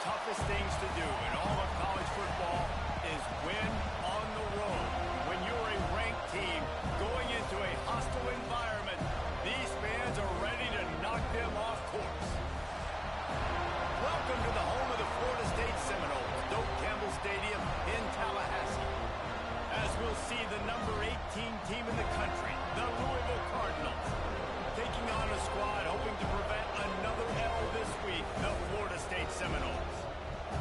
toughest things to do in all of college football is win on the road. When you're a ranked team going into a hostile environment, these fans are ready to knock them off course. Welcome to the home of the Florida State Seminoles, Doak Campbell Stadium in Tallahassee. As we'll see the number 18 team in the country, the Louisville Cardinals, taking on a squad hoping to prevent another L this week, the Florida State Seminoles.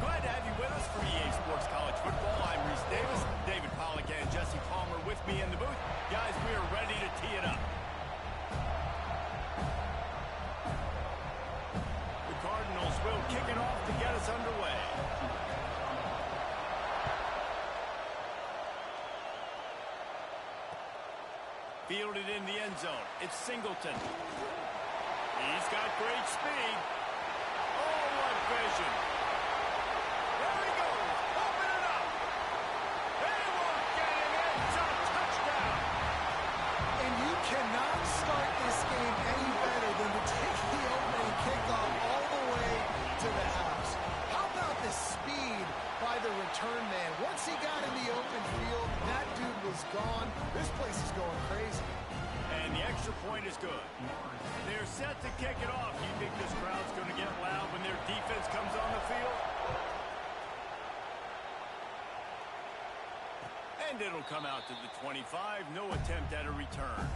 Glad to have you with us for EA Sports College Football. I'm Reese Davis, David Pollack and Jesse Palmer with me in the booth. Guys, we are ready to tee it up. The Cardinals will kick it off to get us underway. Fielded in the end zone. It's Singleton. He's got great speed. Oh, what vision. There he goes. Open it up. They won't get him. It's a touchdown. And you cannot start this game any better than to take the opening kickoff all the way to the house. How about the speed by the return man? Once he got in the open field, that dude was gone. This place is going crazy. And the extra point is good. They're set to kick it off. You think this crowd's going to get loud when their defense comes on the field? And it'll come out to the 25. No attempt at a return.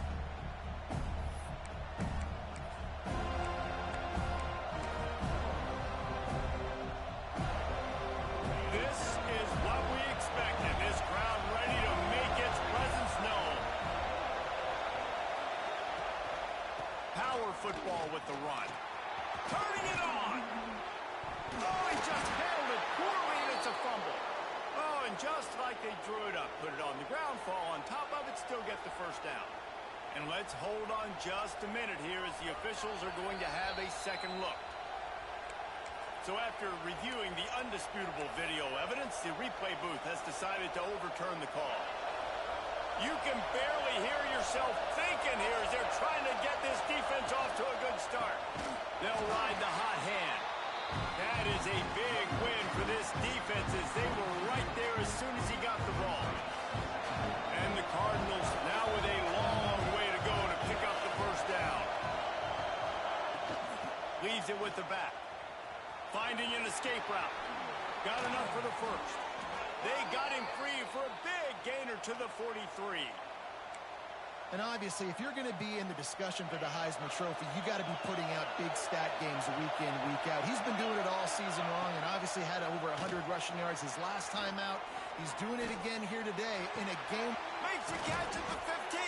This is what we expected. This crowd ready to make its presence known. Power football with the run. Turning it on. Oh, he just handled it poorly, and it's a fumble. Oh, and just like they drew it up, put it on the ground, fall on top of it, still get the first down. And let's hold on just a minute here as the officials are going to have a second look. So after reviewing the undisputable video evidence, the replay booth has decided to overturn the call. You can barely hear yourself thinking here as they're trying to get this defense off to a good start. They'll ride the hot hand. That is a big win for this defense as they were right there as soon as he got the ball. And the Cardinals now with a long way to go to pick up the first down. Leaves it with the back. Finding an escape route. Got enough for the first. They got him free for a big gainer to the 43. And obviously, if you're going to be in the discussion for the Heisman Trophy, you got to be putting out big stat games week in, week out. He's been doing it all season long and obviously had over 100 rushing yards his last time out. He's doing it again here today in a game. Makes the catch at the 15.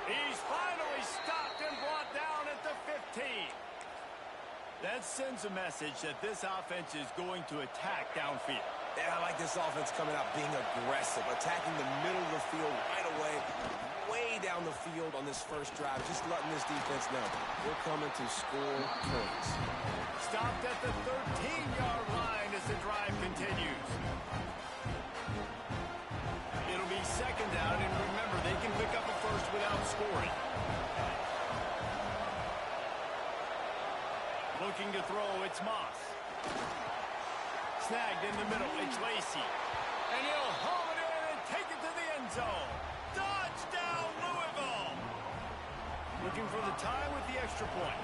He's finally stopped and brought down at the 15. That sends a message that this offense is going to attack downfield. Yeah, I like this offense coming out being aggressive, attacking the middle of the field right away, way down the field on this first drive, just letting this defense know they're coming to score points. Stopped at the 13-yard line as the drive continues. It'll be second down, and remember, they can pick up a first without scoring. Looking to throw, it's Moss. Snagged in the middle, it's Lacey. And he'll haul it in and take it to the end zone. Touchdown, Louisville! Looking for the tie with the extra point.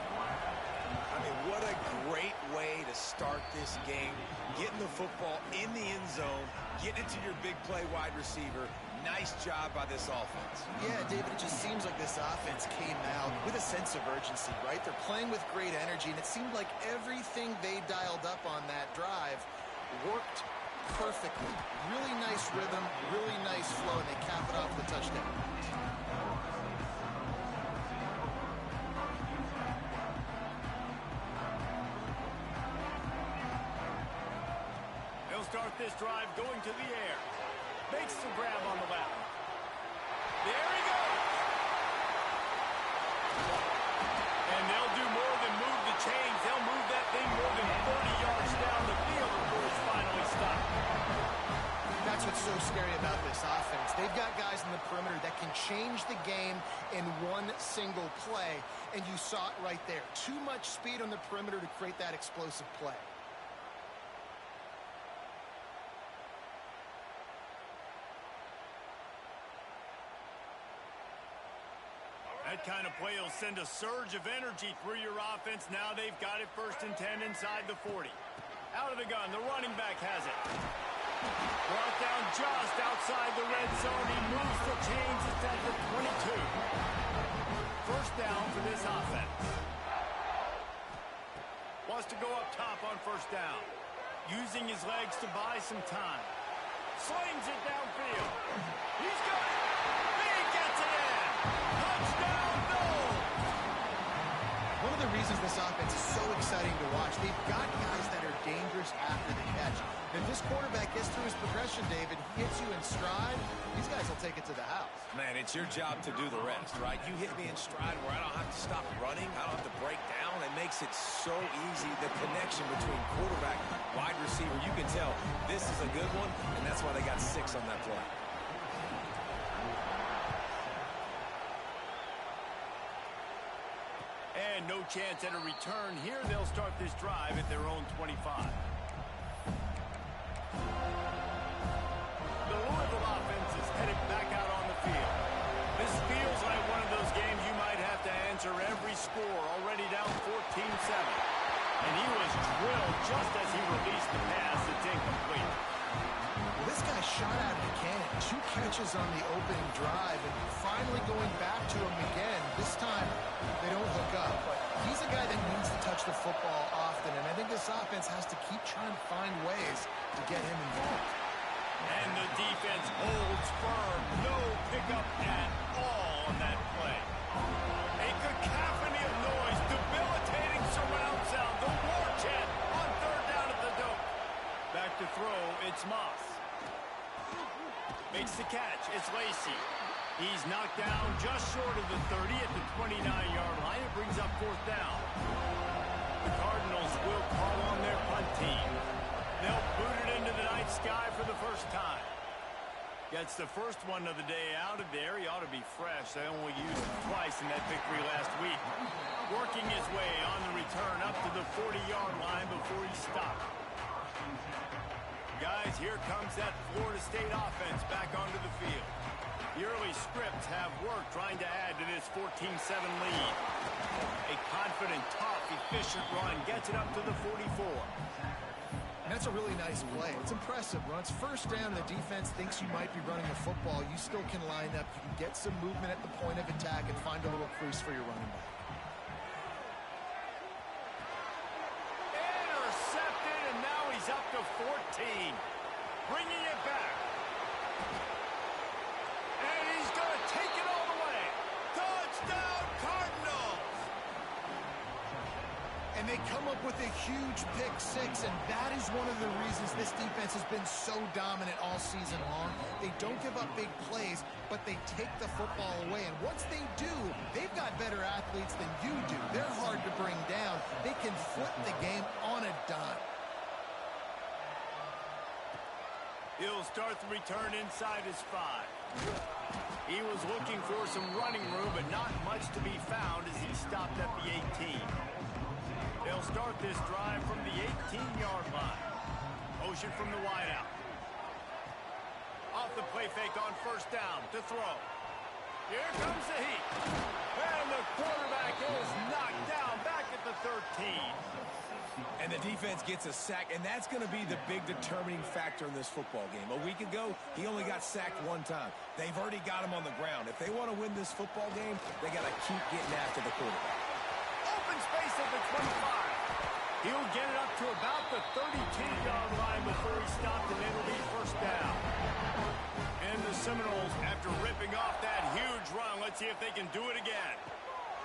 I mean, what a great way to start this game. Getting the football in the end zone, getting it to your big play wide receiver. Nice job by this offense. Yeah, David, it just seems like this offense came out with a sense of urgency, right? They're playing with great energy, and it seemed like everything they dialed up on that drive worked perfectly. Really nice rhythm, really nice flow, and they cap it off with a touchdown. They'll start this drive going to the air. Makes the grab on the left. There he goes. And they'll do more than move the chains. They'll move that thing more than 30 yards down the field before it's finally stopped. That's what's so scary about this offense. They've got guys in the perimeter that can change the game in one single play, and you saw it right there. Too much speed on the perimeter to create that explosive play. That kind of play will send a surge of energy through your offense. Now they've got it 1st and 10 inside the 40. Out of the gun, the running back has it. Brought down just outside the red zone. He moves the chains. It's at the 22. 1st down for this offense. Wants to go up top on 1st down. Using his legs to buy some time. Slings it downfield. He's got it. He gets it in. Touchdown, Bills. One of the reasons this offense is so exciting to watch, they've got guys that are dangerous after the catch. If this quarterback gets through his progression, David, he hits you in stride, these guys will take it to the house. Man, it's your job to do the rest, right? You hit me in stride where I don't have to stop running. I don't have to break down. It makes it so easy. The connection between quarterback, wide receiver, you can tell this is a good one, and that's why they got 6 on that play. And no chance at a return here. They'll start this drive at their own 25. The Louisville offense is headed back out on the field. This feels like one of those games you might have to answer every score. Already down 14-7. And he was drilled just as he released the pass. It's incomplete. This guy shot out of the cannon. 2 catches on the opening drive, and finally going back to him again. This time, they don't hook up. But he's a guy that needs to touch the football often, and I think this offense has to keep trying to find ways to get him involved. And the defense holds firm. No pickup at all on that play. A cacophony of noise, debilitating surround sound. The war chant on 3rd down at the dope. Back to throw, it's Moss. Makes the catch, it's Lacey. He's knocked down just short of the 30 at the 29-yard line. It brings up 4th down. The Cardinals will call on their punt team. They'll boot it into the night sky for the 1st time. Gets the first one of the day out of there. He ought to be fresh. They only used him twice in that victory last week. Working his way on the return up to the 40-yard line before he stopped. Guys, here comes that Florida State offense back onto the field. The early scripts have worked trying to add to this 14-7 lead. A confident, tough, efficient run gets it up to the 44. And that's a really nice play. It's impressive. When it's 1st down, the defense thinks you might be running the football. You still can line up. You can get some movement at the point of attack and find a little crease for your running back. Intercepted, and now he's up to 14. Bringing it back. And he's going to take it all the way. Touchdown, Cardinals! And they come up with a huge pick 6, and that is one of the reasons this defense has been so dominant all season long. They don't give up big plays, but they take the football away. And once they do, they've got better athletes than you do. They're hard to bring down. They can flip the game on a dime. He'll start the return inside his 5. He was looking for some running room, but not much to be found as he stopped at the 18. They'll start this drive from the 18-yard line. Motion from the wideout. Off the play fake on 1st down to throw. Here comes the heat. And the quarterback is knocked down back at the 13. And the defense gets a sack, and that's going to be the big determining factor in this football game. A week ago, he only got sacked 1 time. They've already got him on the ground. If they want to win this football game, they got to keep getting after the quarterback. Open space at the 25. He'll get it up to about the 32-yard line before he stopped, and it'll be 1st down. And the Seminoles, after ripping off that huge run, let's see if they can do it again.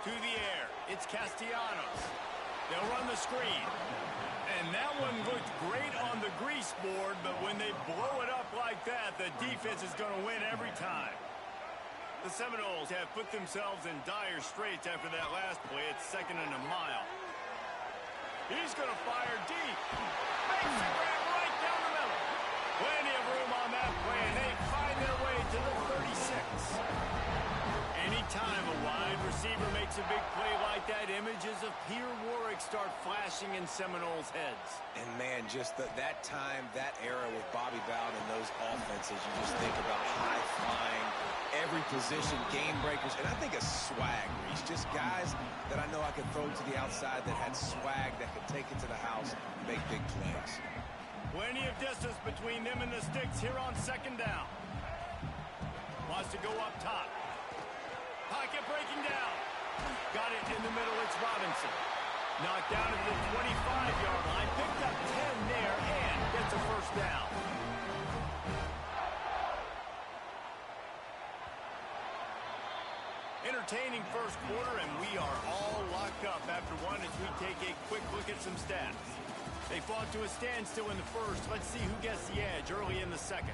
To the air, it's Castellanos. They'll run the screen. And that one looked great on the grease board, but when they blow it up like that, the defense is going to win every time. The Seminoles have put themselves in dire straits after that last play. It's 2nd and a mile. He's going to fire deep. Makes the grab right down the middle. Plenty of room on that play, and they find their way to the 36. Anytime a wide receiver makes a big play like that, images of Pierre Warwick start flashing in Seminoles' heads. And, man, just that time, that era with Bobby Bowden and those offenses, you just think about high-flying, every position, game breakers, and I think a swag, Reese. Just guys that I know I could throw to the outside that had swag that could take it to the house and make big plays. Plenty of distance between them and the sticks here on second down. Wants to go up top. Pocket breaking down. Got it in the middle. It's Robinson. Knocked down at the 25-yard line. Picked up 10 there and gets a first down. Entertaining first quarter, and we are all locked up after one as we take a quick look at some stats. They fought to a standstill in the first. Let's see who gets the edge early in the second.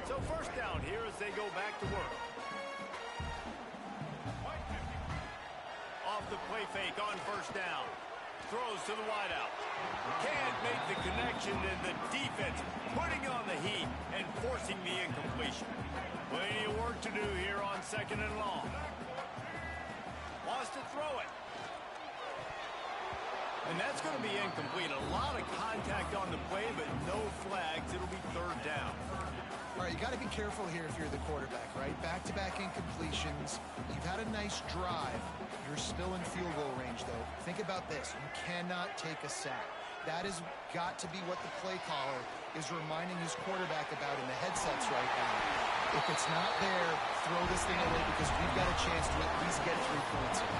So first down here as they go back to work. Off the play fake on first down. Throws to the wideout. Can't make the connection, and the defense putting on the heat and forcing the incompletion. Plenty of work to do here on second and long. Wants to throw it. And that's going to be incomplete. A lot of contact on the play, but no flags. It'll be third down. All right, you got to be careful here if you're the quarterback, right? Back-to-back incompletions. You've had a nice drive. You're still in field goal range, though. Think about this. You cannot take a sack. That has got to be what the play caller is reminding his quarterback about in the headsets right now. If it's not there, throw this thing away because we've got a chance to at least get 3 points here.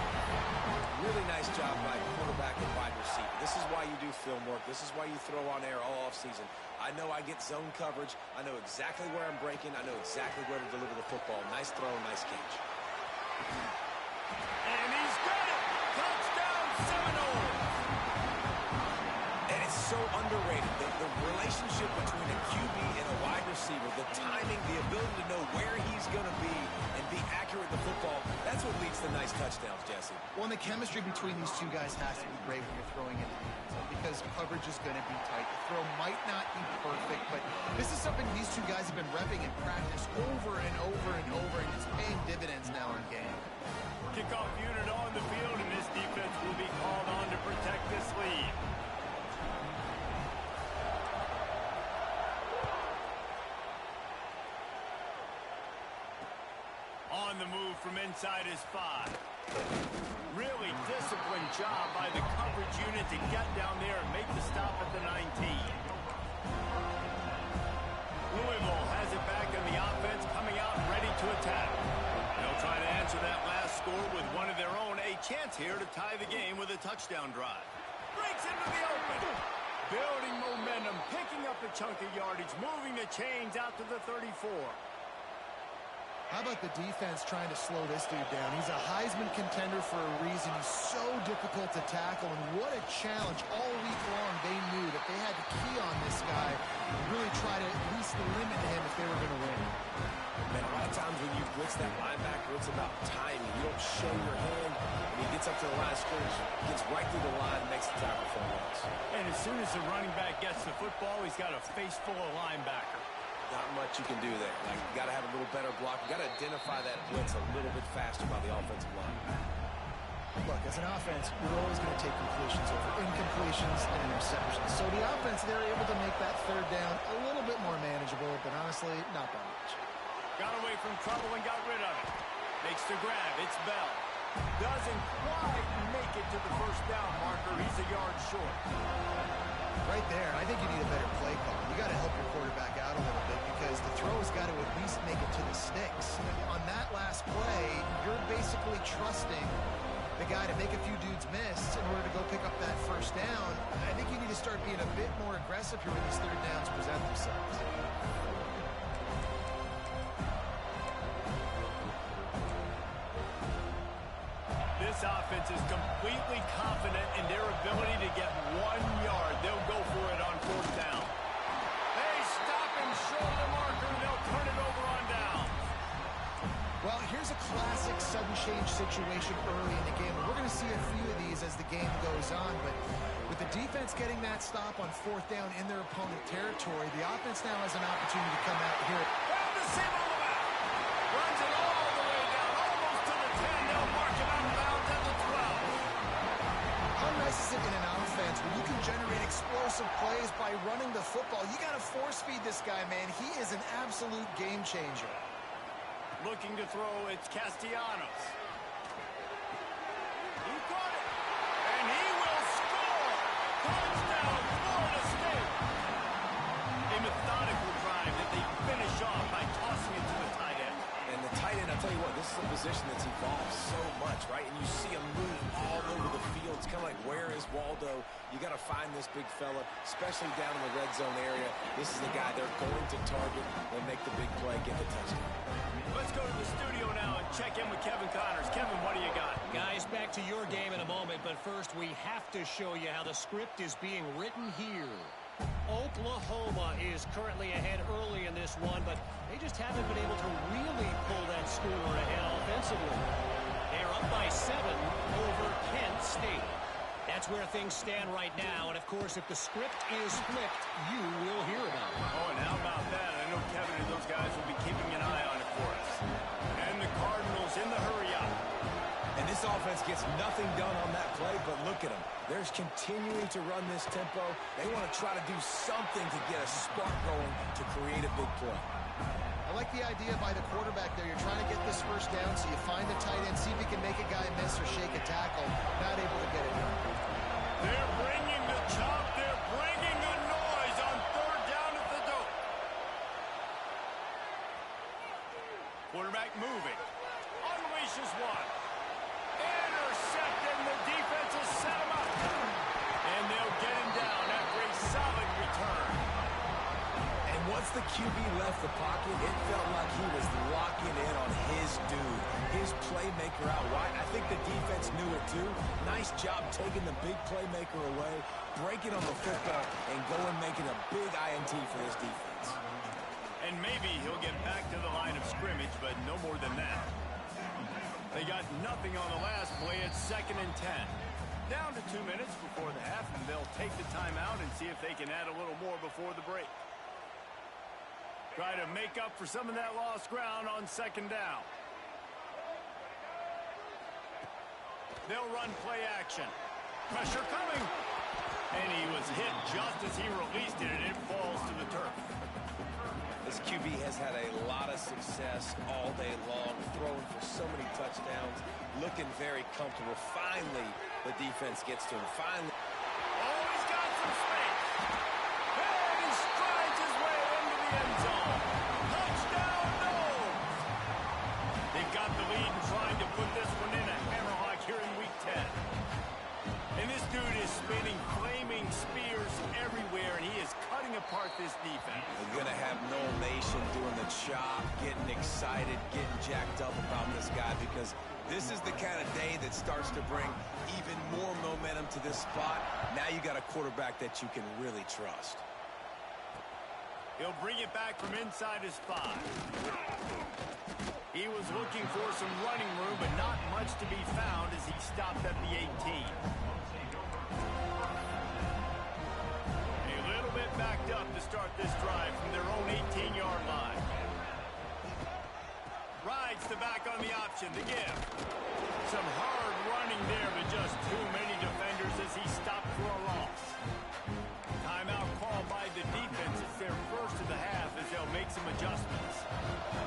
Really nice job by quarterback and wide receiver. This is why you do film work. This is why you throw on air all offseason. I know I get zone coverage. I know exactly where I'm breaking. I know exactly where to deliver the football. Nice throw, nice catch. And he's got it! Touchdown, Seminoles! And it's so underrated. The relationship between a QB and a wide receiver, the timing, the ability to know where he's going to be and be accurate with the football, that's what leads to nice touchdowns, Jesse. Well, and the chemistry between these two guys has to be great when you're throwing in because coverage is going to be tight. The throw might not be perfect, but this is something these two guys have been repping in practice over and over and over, and it's paying dividends now in game. Kickoff unit on the field, and this defense will be called on to protect this lead. On the move from inside his 5. Really disciplined job by the coverage unit to get down there and make the stop at the 19. Louisville has it back in the offense, coming out ready to attack. They'll try to answer that last score with one of their own. A chance here to tie the game with a touchdown drive. Breaks into the open. Building momentum, picking up a chunk of yardage, moving the chains out to the 34. How about the defense trying to slow this dude down? He's a Heisman contender for a reason. He's so difficult to tackle, and what a challenge. All week long, they knew that they had to key on this guy and really try to at least limit him if they were going to win. Man, a lot of times when you blitz that linebacker, it's about timing. You don't show your hand. When he gets up to the line of scrimmage, gets right through the line, makes the tackle for him. And as soon as the running back gets the football, he's got a face full of linebacker. Not much you can do there. Like, you got to have a little better block. You got to identify that blitz a little bit faster by the offensive line. Look, as an offense, you're always going to take completions over incompletions and interceptions. So the offense, they're able to make that third down a little bit more manageable, but honestly, not that much. Got away from trouble and got rid of it. Makes the grab. It's Bell. Doesn't quite make it to the first down marker. He's a yard short. Right there, I think you need a better play call. You got to help your quarterback out a little bit because the throw has got to at least make it to the sticks. On that last play, you're basically trusting the guy to make a few dudes miss in order to go pick up that first down. I think you need to start being a bit more aggressive here when these third downs present themselves. This offense is completely confident in their ability to get 1 yard. They'll go for it on fourth down. They stop him short of the marker. They'll turn it over on down. Well, here's a classic sudden change situation early in the game. And we're going to see a few of these as the game goes on. But with the defense getting that stop on fourth down in their opponent territory, the offense now has an opportunity to come out here. And the seam on the back. Runs it all the way down, almost to the 10. They'll mark him out of bounds at the 12. How nice is it in an offense where you can generate explosive plays by running the football? You got to force feed this guy, man. He is an absolute game changer. Looking to throw, it's Castellanos. He got it, and he will score! Touchdown, Florida State! A methodical drive that they finish off by tossing it to the tight end. And the tight end, I'll tell you what, this is a position that's evolved so much, right? And you see him move all over the field. It's kind of like, where is Waldo? You got to find this big fella, especially down in the red zone area. This is the guy they're going to target and make the big play, get the touchdown. Let's go to the studio now and check in with Kevin Connors. Kevin, what do you got? Guys, back to your game in a moment, but first we have to show you how the script is being written here. Oklahoma is currently ahead early in this one, but they just haven't been able to really pull that score ahead offensively. They're up by 7 over Kent State. That's where things stand right now, and of course, if the script is flipped, you will hear about it. Oh, and how about that? I know Kevin and those guys will be keeping an eye on it for us. And the Cardinals in the hurry-up. And this offense gets nothing done on that play, but look at them. They're continuing to run this tempo. They want to try to do something to get a spark going to create a big play. I like the idea by the quarterback there. You're trying to get this first down, so you find the tight end, see if you can make a guy miss or shake a tackle. Not able to get it done. They're bringing the chop. They're bringing the noise on third down at the dope. Quarterback moving. Unleashes one. Intercepted, and the defense has set him up. And they'll get him down after a solid return. And once the QB left the pocket, it felt like he was locking in on his dude, his playmaker out wide. I think the defense knew it too. Nice job taking the big playmaker away, breaking on the football, and going making a big INT for this defense. And maybe he'll get back to the line of scrimmage, but no more than that. They got nothing on the last play. It's 2nd and 10. Down to 2 minutes before the half, and they'll take the timeout and see if they can add a little more before the break. Try to make up for some of that lost ground on 2nd down. They'll run play action. Pressure coming. And he was hit just as he released it, and it falls to the turf. This QB has had a lot of success all day long, throwing for so many touchdowns, looking very comfortable. Finally, the defense gets to him. Finally. Oh, he's got some space. And he strides his way into the end zone. Touchdown, no! They've got the lead and trying to put this one in a hammerlock here in week 10. And this dude is spinning flaming spears everywhere, and he is cutting apart this defense. We're going to have Noel Nation doing the chop, getting excited, getting jacked up about this guy, because this is the kind of day that starts to bring even more momentum to this spot. Now you got a quarterback that you can really trust. He'll bring it back from inside his 5. He was looking for some running room, but not much to be found as he stopped at the 18. A little bit backed up to start this drive from their own 18-yard line. Rides the back on the option to give. Some hard running there, but just too many defenders as he stopped for a loss. Timeout called by the defense. It's their first of the half as they'll make some adjustments.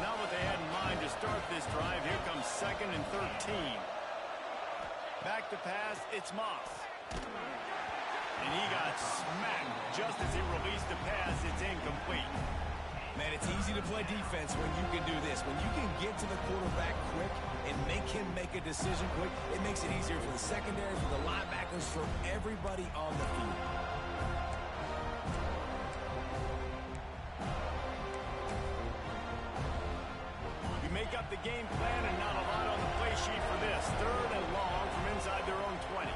Not what they had in mind to start this drive. Here comes 2nd and 13. Back to pass, it's Moss. And he got smacked just as he released the pass. It's incomplete. Man, it's easy to play defense when you can do this. When you can get to the quarterback quick and make him make a decision quick, it makes it easier for the secondary, for the linebackers, for everybody on the field. We make up the game plan and not a lot on the play sheet for this. 3rd and long from inside their own 20.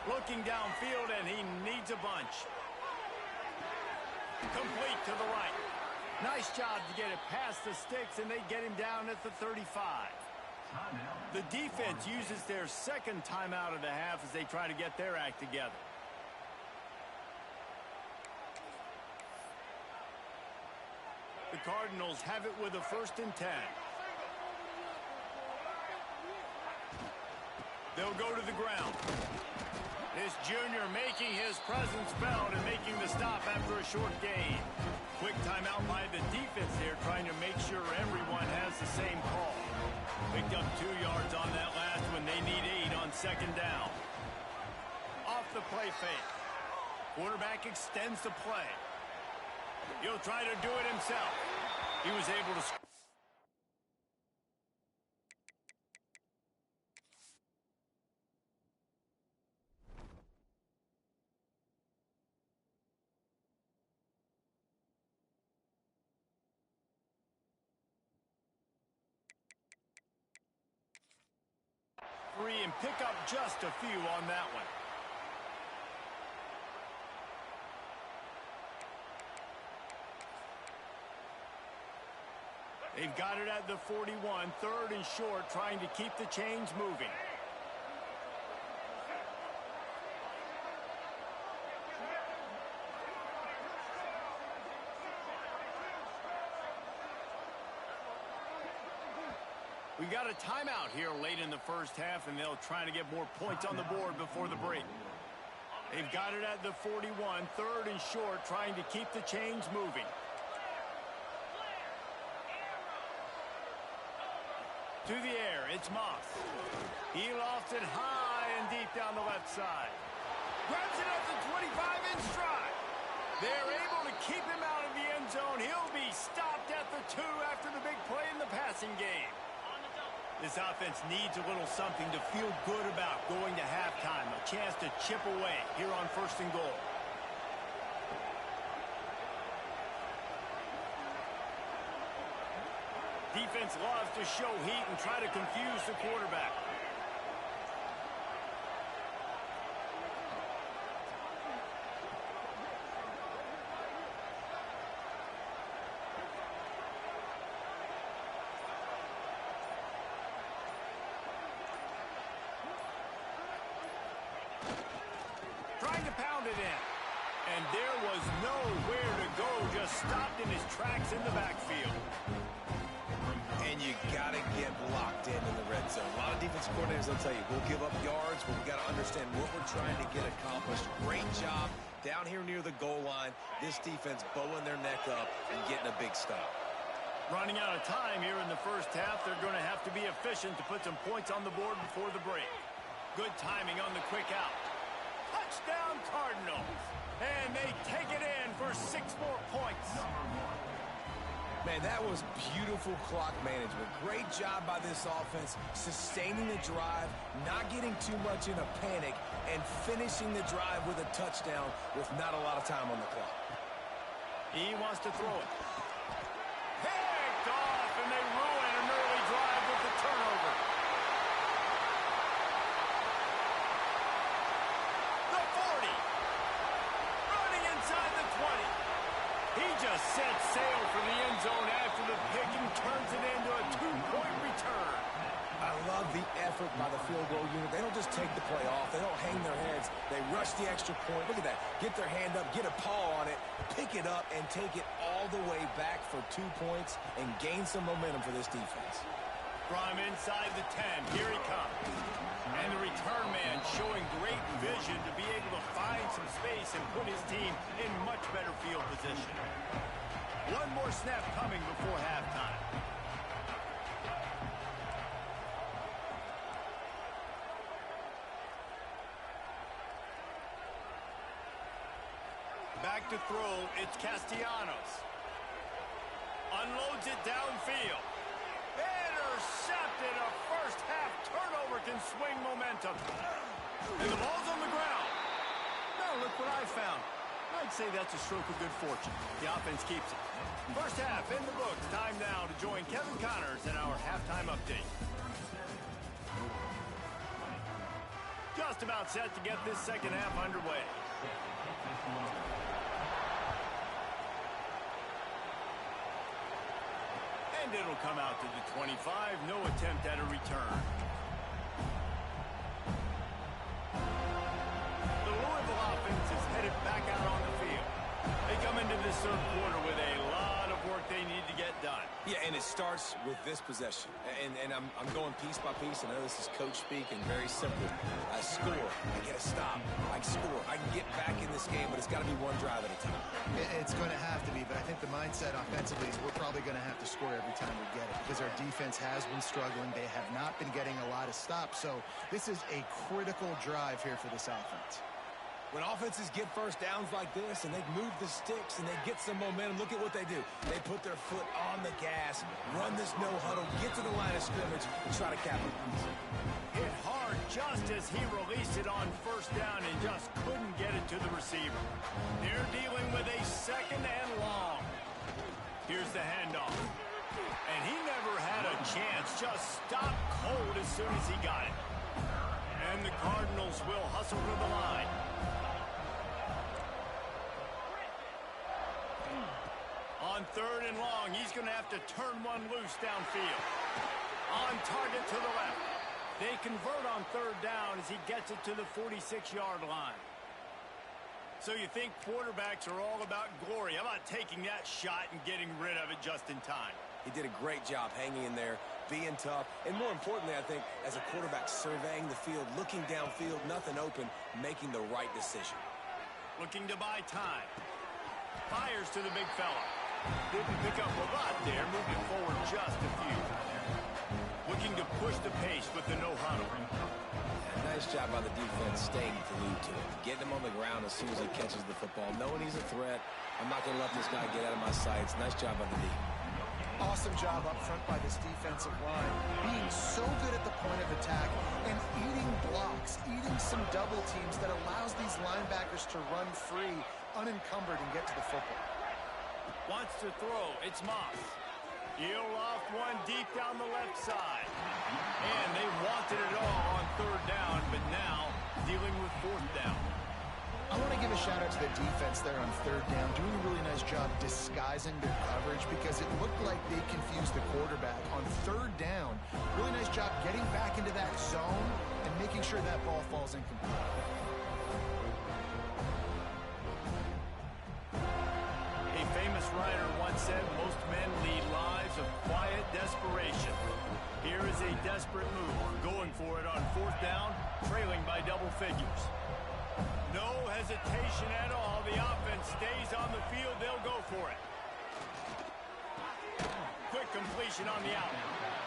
Looking downfield, and he needs a bunch. Complete to the right. Nice job to get it past the sticks, and they get him down at the 35. The defense uses their second timeout of the half as they try to get their act together. The Cardinals have it with a 1st and 10. They'll go to the ground. This junior making his presence felt and making the stop after a short gain. Quick timeout by the defense there, trying to make sure everyone has the same call. Picked up 2 yards on that last one. They need 8 on 2nd down. Off the play fake. Quarterback extends the play. He'll try to do it himself. He was able to score. And pick up just a few on that one. They've got it at the 41, 3rd and short, trying to keep the chains moving. We got a timeout here late in the 1st half, and they'll try to get more points on the board before the break. They've got it at the 41, 3rd and short, trying to keep the chains moving. To the air, it's Moss. He lofts it high and deep down the left side. Grabs it at the 25 in stride. They're able to keep him out of the end zone. He'll be stopped at the 2 after the big play in the passing game. This offense needs a little something to feel good about going to halftime. A chance to chip away here on 1st and goal. Defense loves to show heat and try to confuse the quarterback. Trying to pound it in. And there was nowhere to go, just stopped in his tracks in the backfield. And you got to get locked in the red zone. A lot of defensive coordinators will tell you, we'll give up yards, but we got to understand what we're trying to get accomplished. Great job down here near the goal line. This defense bowing their neck up and getting a big stop. Running out of time here in the 1st half. They're going to have to be efficient to put some points on the board before the break. Good timing on the quick out. Touchdown Cardinals. And they take it in for 6 more points. Man, that was beautiful clock management. Great job by this offense, sustaining the drive, not getting too much in a panic, and finishing the drive with a touchdown with not a lot of time on the clock. He wants to throw it. Picked off, and they ruin an early drive with the turnover. The 40. Running inside the 20. He just sets sail for the end zone after the pick and turns it into a 2-point return. I love the effort by the field goal unit. They don't just take the play off. They don't hang their heads. They rush the extra point. Look at that. Get their hand up, get a paw on it, pick it up, and take it all the way back for 2 points and gain some momentum for this defense. From inside the 10, here he comes. And the return man showing great vision to be able to find some space and put his team in much better field position. One more snap coming before halftime. Back to throw, it's Castellanos. Unloads it downfield. Intercepted. A first half turnover can swing momentum. And the ball's on the ground. Now look what I found. I'd say that's a stroke of good fortune. The offense keeps it. First half in the books. Time now to join Kevin Connors in our halftime update. Just about set to get this second half underway. And And it'll come out to the 25. No attempt at a return. The Louisville offense is headed back out on the field. They come into this third quarter with a lot of work they need to get done. Yeah, and it starts with this possession. And I'm going piece by piece. I know this is coach speak and very simple. I score. I get a stop. I score. I can get back in this game, but it's got to be one drive at a time. It's going to have to be, but I think the mindset offensively is we're probably going to have to score every time we get it because our defense has been struggling. They have not been getting a lot of stops. So this is a critical drive here for this offense. When offenses get first downs like this and they move the sticks and they get some momentum, look at what they do. They put their foot on the gas, run this no-huddle, get to the line of scrimmage, and try to capitalize. Hit hard just as he released it on first down and just couldn't get it to the receiver. They're dealing with a second and long. Here's the handoff. And he never had a chance. Just stopped cold as soon as he got it. And the Cardinals will hustle to the line. On third and long, he's going to have to turn one loose downfield. On target to the left. They convert on third down as he gets it to the 46-yard line. So you think quarterbacks are all about glory. How about taking that shot and getting rid of it just in time? He did a great job hanging in there, being tough, and more importantly, I think, as a quarterback surveying the field, looking downfield, nothing open, making the right decision. Looking to buy time. Fires to the big fella. Didn't pick up a lot there, moving forward just a few. Looking to push the pace with the no-huddle. Nice job by the defense staying glued to it. Getting him on the ground as soon as he catches the football. Knowing he's a threat, I'm not going to let this guy get out of my sights. Nice job by the D. Awesome job up front by this defensive line. Being so good at the point of attack and eating blocks, eating some double teams that allows these linebackers to run free, unencumbered, and get to the football. Wants to throw. It's Moss. He'll loft one deep down the left side. And they wanted it all on third down, but now dealing with fourth down. I want to give a shout out to the defense there on third down, doing a really nice job disguising their coverage because it looked like they confused the quarterback on third down. Really nice job getting back into that zone and making sure that ball falls incomplete. A famous writer once said, most men lead lives of quiet desperation. Here is a desperate move, going for it on fourth down, trailing by double figures. No hesitation at all. The offense stays on the field. They'll go for it. Quick completion on the out.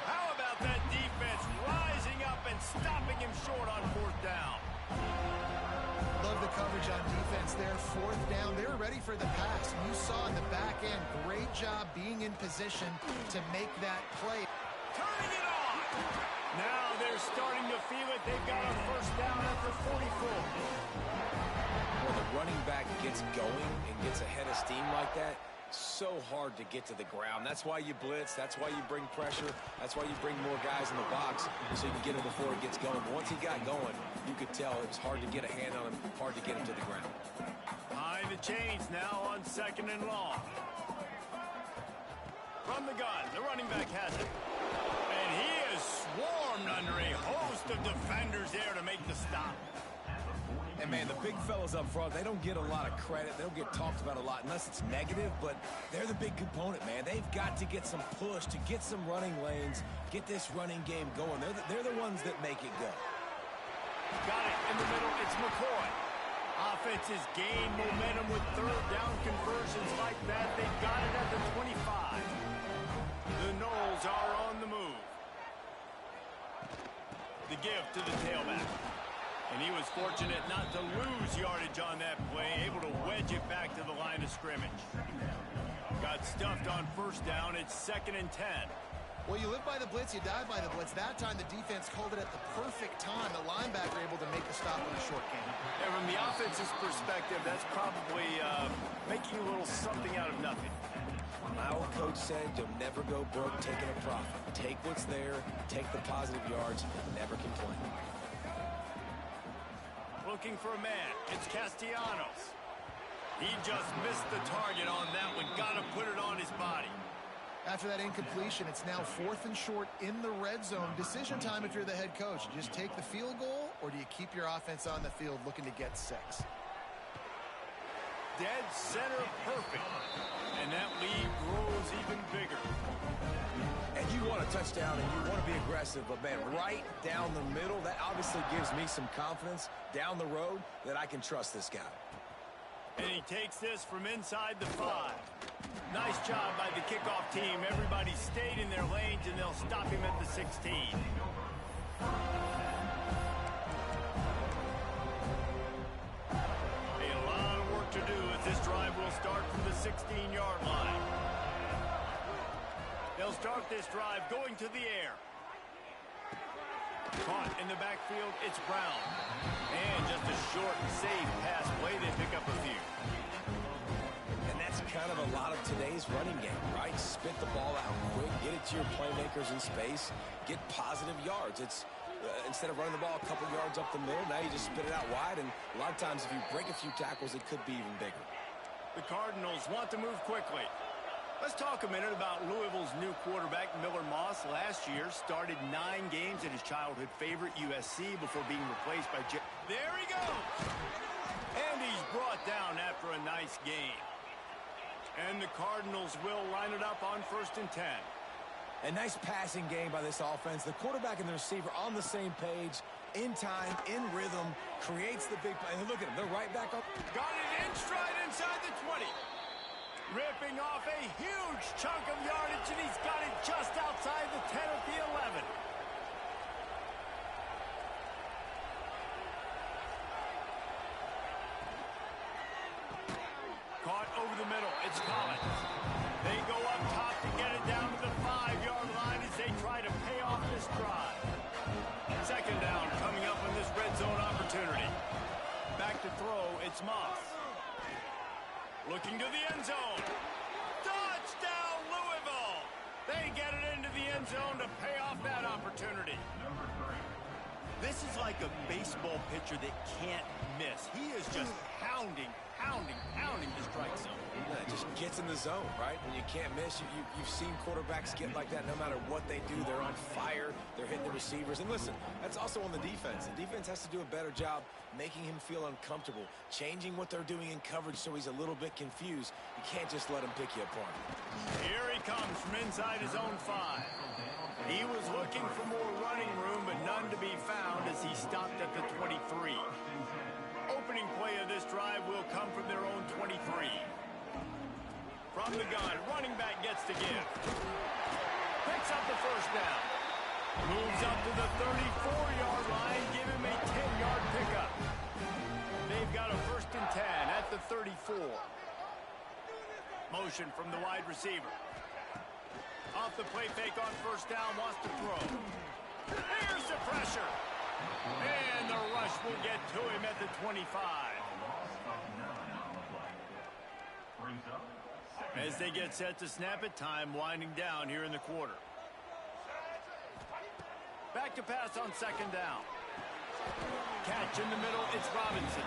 How about that defense rising up and stopping him short on fourth down? Love the coverage on defense there. Fourth down, they were ready for the pass. You saw in the back end, great job being in position to make that play. Turning it on. Now they're starting to feel it. They've got a first down at the 44. When the running back gets going and gets ahead of steam like that, so hard to get to the ground. That's why you blitz. That's why you bring pressure. That's why you bring more guys in the box so you can get him before it gets going. But once he got going, you could tell it was hard to get a hand on him, hard to get him to the ground. Behind the chains now on second and long. From the gun, the running back has it. And he is swarmed under a host of defenders there to make the stop. And, man, the big fellas up front, they don't get a lot of credit. They don't get talked about a lot unless it's negative, but they're the big component, man. They've got to get some push, to get some running lanes, get this running game going. They're the ones that make it go. Got it in the middle. It's McCoy. Offenses gain momentum with third down conversions like that. They got it at the 25. The Knowles are on the move. The give to the tailback. And he was fortunate not to lose yardage on that play, able to wedge it back to the line of scrimmage. Got stuffed on first down. It's 2nd and 10. Well, you live by the blitz, you die by the blitz. That time the defense called it at the perfect time. The linebacker able to make the stop on a short game. And from the offense's perspective, that's probably making a little something out of nothing. My old coach said you'll never go broke taking a profit. Take what's there, take the positive yards, never complain. Looking for a man. It's Castellanos. He just missed the target on that one. Got to put it on his body. After that incompletion, it's now 4th and short in the red zone. Decision time if you're the head coach. You just take the field goal, or do you keep your offense on the field looking to get 6? Dead center perfect. And that lead grows even bigger. And you want a touchdown and you want to be aggressive, but man, right down the middle, that obviously gives me some confidence down the road that I can trust this guy. And he takes this from inside the 5. Nice job by the kickoff team. Everybody stayed in their lanes, and they'll stop him at the 16. A lot of work to do as this drive will start from the 16-yard line. They'll start this drive going to the air. Caught in the backfield, it's Brown. And just a short, safe pass play. They pick up a few. And that's kind of a lot of today's running game, right? Spit the ball out quick, get it to your playmakers in space, get positive yards. It's instead of running the ball a couple yards up the middle, now you just spit it out wide, and a lot of times if you break a few tackles, it could be even bigger. The Cardinals want to move quickly. Let's talk a minute about Louisville's new quarterback, Miller Moss. Last year, started 9 games at his childhood favorite, USC, before being replaced by There he goes! And he's brought down after a nice game. And the Cardinals will line it up on 1st and 10. A nice passing game by this offense. The quarterback and the receiver on the same page, in time, in rhythm, creates the big play. And look at him, they're right back up. Got it in stride inside the 20. Ripping off a huge chunk of yardage, and he's got it just outside the 10 at the 11. Caught over the middle. It's Collins. They go up top to get it down to the 5-yard line as they try to pay off this drive. 2nd down coming up on this red zone opportunity. Back to throw, it's Moss. Looking to the end zone. Touchdown, Louisville! They get it into the end zone to pay off that opportunity. This is like a baseball pitcher that can't miss. He is just pounding the strike zone. Yeah, it just gets in the zone, right? When you can't miss, you've seen quarterbacks get like that no matter what they do. They're on fire. They're hitting the receivers. And listen, that's also on the defense. The defense has to do a better job making him feel uncomfortable, changing what they're doing in coverage so he's a little bit confused. You can't just let him pick you apart. Here he comes from inside his own 5. He was looking for more running room, but none to be found as he stopped at the 23. Opening play of this drive will come from their own 23. From the gun, running back gets the give. Picks up the 1st down. Moves up to the 34-yard line, give him a 10-yard pickup. They've got a 1st and 10 at the 34. Motion from the wide receiver. Off the play fake on 1st down, wants to throw. Here's the pressure. And the rush will get to him at the 25. As they get set to snap it, time winding down here in the quarter. Back to pass on 2nd down. Catch in the middle, it's Robinson.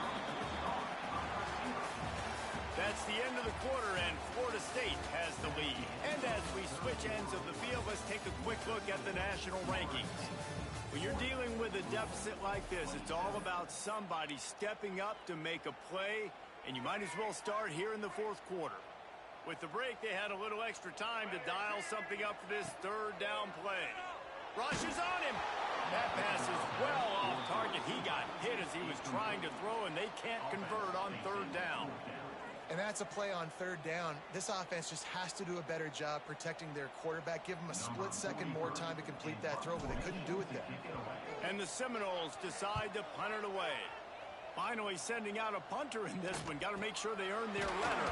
That's the end of the quarter, and Florida State has the lead. And as we switch ends of the field, let's take a quick look at the national rankings. When you're dealing with a deficit like this, it's all about somebody stepping up to make a play, and you might as well start here in the 4th quarter. With the break, they had a little extra time to dial something up for this 3rd down play. Rush is on him. That pass is well off target. He got hit as he was trying to throw, and they can't convert on 3rd down. And that's a play on 3rd down. This offense just has to do a better job protecting their quarterback. Give them a split second more time to complete that throw, but they couldn't do it there. And the Seminoles decide to punt it away. Finally sending out a punter in this one. Got to make sure they earn their letter.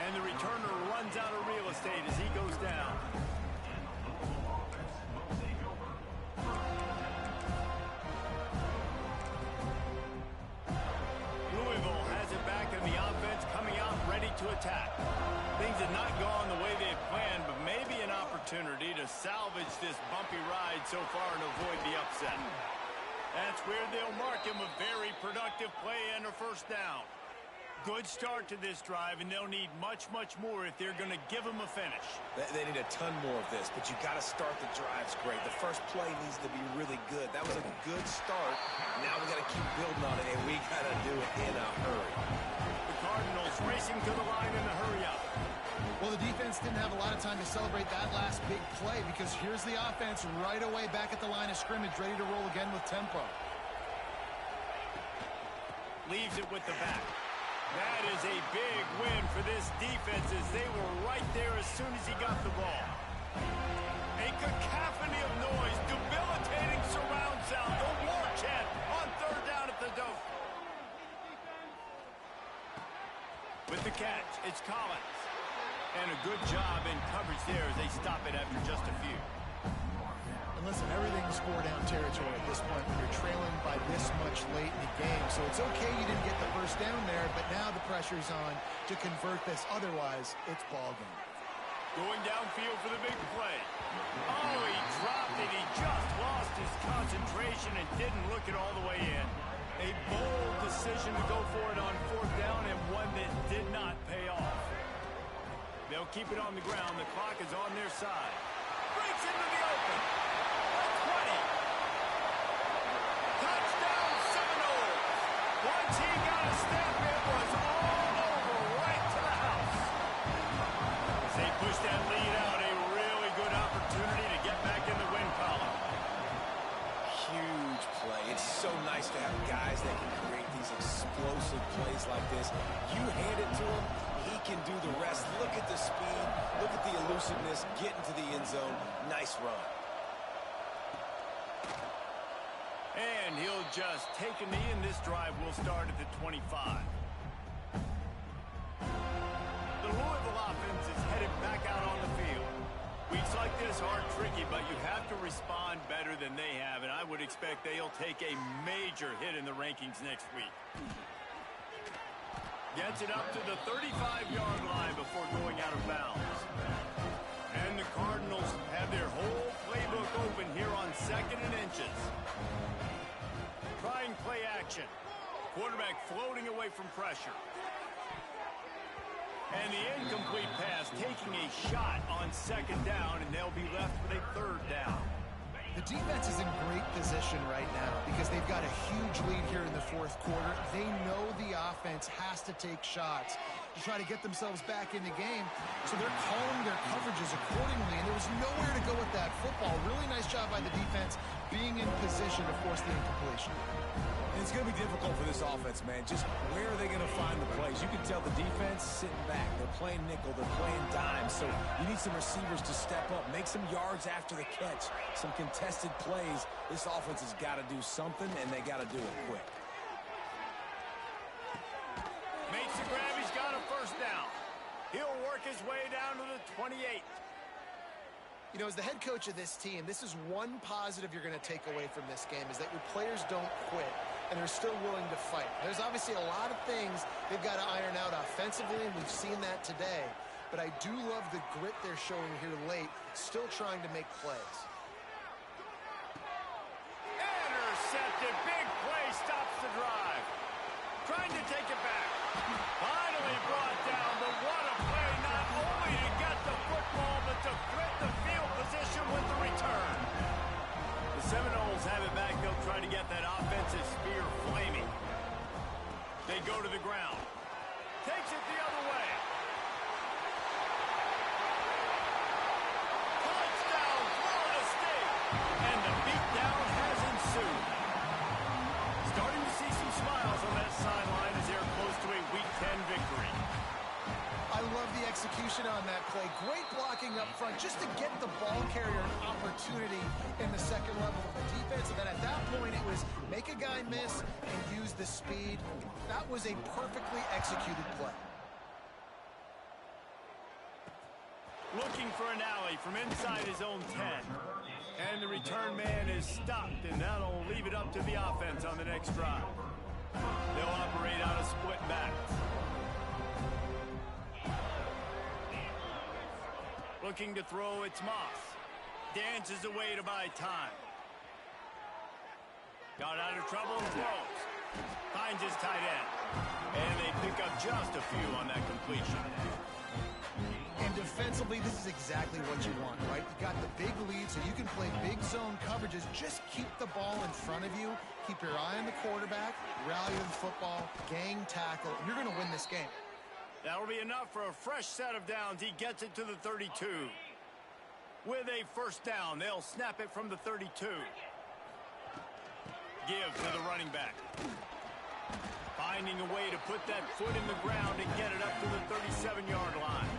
And the returner runs out of real estate as he goes down. Louisville has it back, and the offense coming out ready to attack. Things have not gone the way they had planned, but maybe an opportunity to salvage this bumpy ride so far and avoid the upset. That's where they'll mark him a very productive play and a 1st down. Good start to this drive, and they'll need much, much more if they're going to give them a finish. They need a ton more of this, but you got to start the drives great. The first play needs to be really good. That was a good start. Now we got to keep building on it, and we got to do it in a hurry. The Cardinals racing to the line in a hurry-up. Well, the defense didn't have a lot of time to celebrate that last big play because here's the offense right away back at the line of scrimmage, ready to roll again with tempo. Leaves it with the back. That is a big win for this defense as they were right there as soon as he got the ball. A cacophony of noise, debilitating surround sound, the war chant on third down at the Doak. With the catch, it's Collins. And a good job in coverage there as they stop it after just a few. And listen, everything's four-down territory at this point when you're trailing by this much late in the game. So it's okay you didn't get the first down there, but now the pressure's on to convert this. Otherwise, it's ball game. Going downfield for the big play. Oh, he dropped it. He just lost his concentration and didn't look it all the way in. A bold decision to go for it on fourth down and one that did not pay off. They'll keep it on the ground. The clock is on their side. Breaks into the open. 20. Touchdown Seminoles. Once he got a step, it was all over right to the house. As they push that lead out, a really good opportunity to get back in the win column. Huge play. It's so nice to have guys that can create these explosive plays like this. You hand it to him, he can do the rest. Look at the speed. Look at the elusiveness. Get into the end zone. Nice run. And he'll just take a knee, and this drive will start at the 25. The Louisville offense is headed back out on the field. Weeks like this are tricky, but you have to respond better than they have, and I would expect they'll take a major hit in the rankings next week. Gets it up to the 35-yard line before going out of bounds. And the Cardinals have their whole playbook open here on 2nd and inches. Trying play action. Quarterback floating away from pressure. And the incomplete pass taking a shot on 2nd down, and they'll be left with a 3rd down. The defense is in great position right now because they've got a huge lead here in the 4th quarter. They know the offense has to take shots to try to get themselves back in the game. So they're calling their coverages accordingly, and there was nowhere to go with that football. Really nice job by the defense being in position to force the incompletion. And it's going to be difficult for this offense, man. Just where are they going to find the plays? You can tell the defense sitting back. They're playing nickel. They're playing dime. So you need some receivers to step up, make some yards after the catch, some contested plays. This offense has got to do something, and they got to do it quick. Makes the grab. He's got a 1st down. He'll work his way down to the 28. You know, as the head coach of this team, this is one positive you're going to take away from this game is that your players don't quit and they're still willing to fight. There's obviously a lot of things they've got to iron out offensively, and we've seen that today. But I do love the grit they're showing here late, still trying to make plays. Intercepted. Big play stops the drive. Trying to take it back. Finally brought down, but what a play, not only to get the football, but to threat the field position with the return. The Seminoles have it back. They'll try to get that offensive spear flaming. They go to the ground. Takes it the other way. Touchdown, Florida State. And the beatdown has ensued. Starting to see some smiles on that sideline as they're close to a Week 10 victory. I love the execution on that play. Great blocking up front just to get the ball carrier an opportunity in the 2nd level of the defense. And then at that point, it was make a guy miss and use the speed. That was a perfectly executed play. Looking for an alley from inside his own 10. And the return man is stopped, and that'll leave it up to the offense on the next drive. They'll operate out of split backs. Looking to throw, it's Moss. Dances away to buy time. Got out of trouble and throws. Finds his tight end. And they pick up just a few on that completion. And defensively, this is exactly what you want, right? You got the big lead, so you can play big zone coverages. Just keep the ball in front of you. Keep your eye on the quarterback. Rally to the football. Gang tackle. You're going to win this game. That'll be enough for a fresh set of downs. He gets it to the 32. With a first down, they'll snap it from the 32. Give to the running back. Finding a way to put that foot in the ground and get it up to the 37-yard line.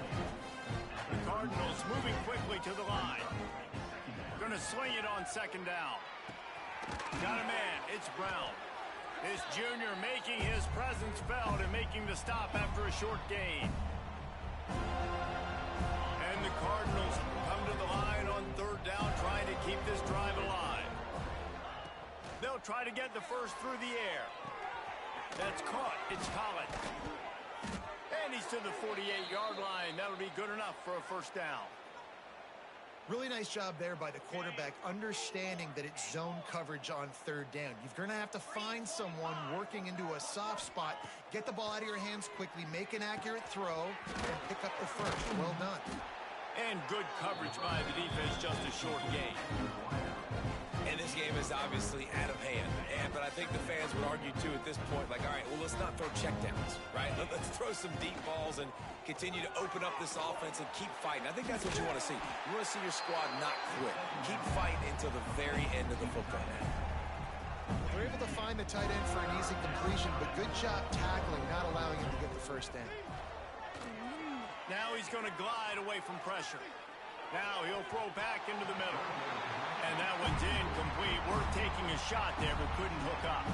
The Cardinals moving quickly to the line. Going to swing it on second down. Got a man. It's Brown. This junior making his presence felt and making the stop after a short gain. And the Cardinals come to the line on third down, trying to keep this drive alive. They'll try to get the first through the air. That's caught. It's Collins. And he's to the 48-yard line. That'll be good enough for a first down. Really nice job there by the quarterback, understanding that it's zone coverage on third down. You're going to have to find someone working into a soft spot, get the ball out of your hands quickly, make an accurate throw, and pick up the first. Well done. And good coverage by the defense, just a short gain. And this game is obviously out of hand. But I think the fans would argue, too, at this point, like, all right, well, let's not throw checkdowns, right? Let's throw some deep balls and continue to open up this offense and keep fighting. I think that's what you want to see. You want to see your squad not quit. Keep fighting until the very end of the football game. They're able to find the tight end for an easy completion, but good job tackling, not allowing him to get the first down. Now he's going to glide away from pressure. Now he'll throw back into the middle. And that one's incomplete. We're taking a shot there, but couldn't hook up.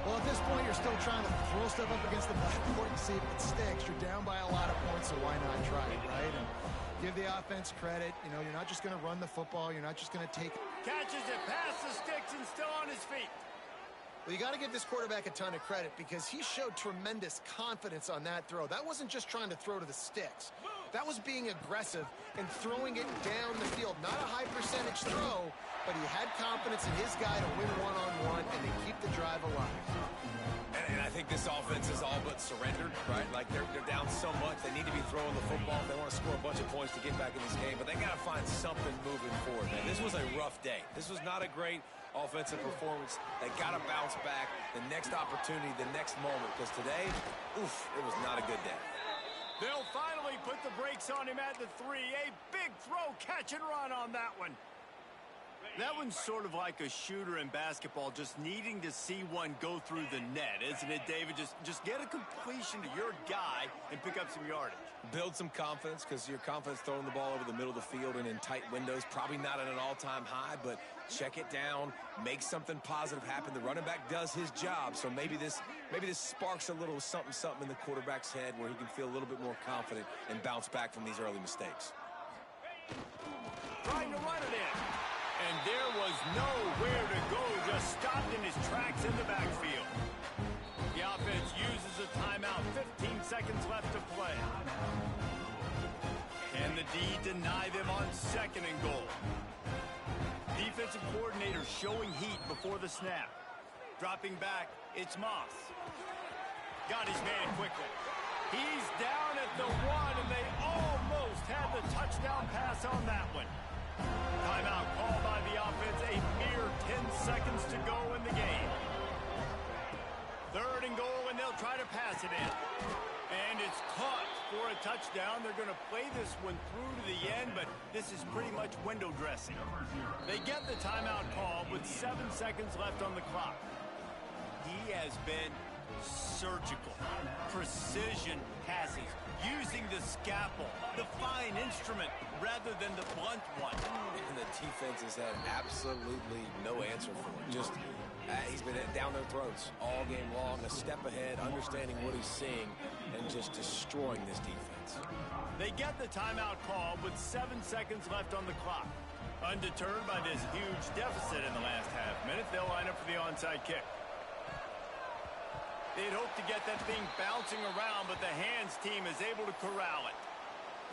Well, at this point, you're still trying to throw stuff up against the blackboard and see if it sticks. You're down by a lot of points, so why not try it, right? And give the offense credit. You know, you're not just going to run the football. You're not just going to take... Catches it past the sticks and still on his feet. Well, you got to give this quarterback a ton of credit because he showed tremendous confidence on that throw. That wasn't just trying to throw to the sticks. That was being aggressive and throwing it down the field. Not a high percentage throw, but he had confidence in his guy to win one-on-one and to keep the drive alive. And I think this offense is all but surrendered, right? Like, they're down so much. They need to be throwing the football. They want to score a bunch of points to get back in this game, but they got to find something moving forward, man. This was a rough day. This was not a great offensive performance. They got to bounce back the next opportunity, the next moment, because today, oof, it was not a good day. They'll finally put the brakes on him at the 3. A big throw, catch and run on that one. That one's sort of like a shooter in basketball, just needing to see one go through the net, isn't it, David? Just get a completion to your guy and pick up some yardage. Build some confidence, because your confidence throwing the ball over the middle of the field and in tight windows, probably not at an all-time high, but check it down, make something positive happen. The running back does his job, so maybe this sparks a little something in the quarterback's head where he can feel a little bit more confident and bounce back from these early mistakes. Trying to run it in. And there was nowhere to go, just stopped in his tracks in the backfield. The offense uses a timeout, 15 seconds left to play. Can the D deny them on second and goal? Defensive coordinator showing heat before the snap. Dropping back, it's Moss. Got his man quickly. He's down at the 1, and they almost had the touchdown pass on that one. Timeout called by the offense, a mere 10 seconds to go in the game. Third and goal, and they'll try to pass it in. And it's caught for a touchdown. They're going to play this one through to the end, but this is pretty much window dressing. They get the timeout call with 7 seconds left on the clock. He has been surgical, precision passes, using the scalpel, the fine instrument, rather than the blunt one. And the defense has had absolutely no answer for him. Just, he's been down their throats all game long, a step ahead, understanding what he's seeing, and just destroying this defense. They get the timeout call with 7 seconds left on the clock. Undeterred by this huge deficit in the last half minute, they'll line up for the onside kick. They'd hope to get that thing bouncing around, but the hands team is able to corral it.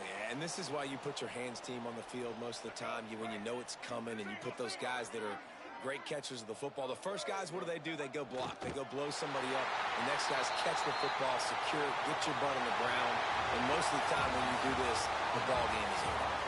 Yeah, and this is why you put your hands team on the field most of the time. When you know it's coming, and you put those guys that are great catchers of the football. The first guys, what do? They go block. They go blow somebody up. The next guys catch the football, secure it, get your butt on the ground. And most of the time when you do this, the ball game is over.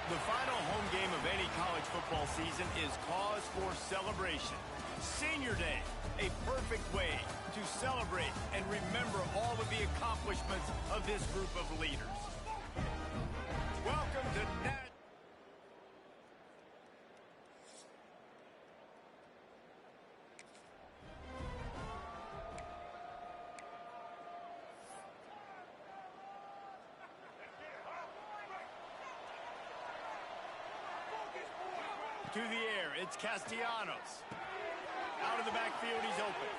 The final home game of any college football season is cause for celebration. Senior Day, a perfect way to celebrate and remember all of the accomplishments of this group of leaders. Welcome to to the air, it's Castellanos. Out of the backfield, he's open.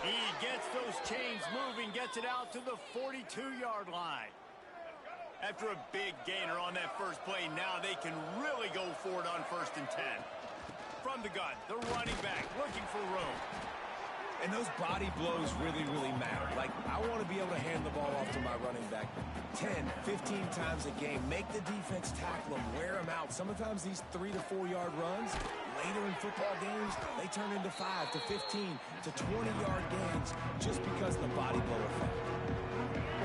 He gets those chains moving, gets it out to the 42-yard line. After a big gainer on that first play, now they can really go for it on 1st and 10. From the gun, the running back looking for room. And those body blows really, really matter. Like, I want to be able to hand the ball off to my running back 10, 15 times a game. Make the defense tackle them, wear them out. Sometimes these 3 to 4 yard runs, later in football games, they turn into 5 to 15 to 20-yard gains just because of the body blow effect.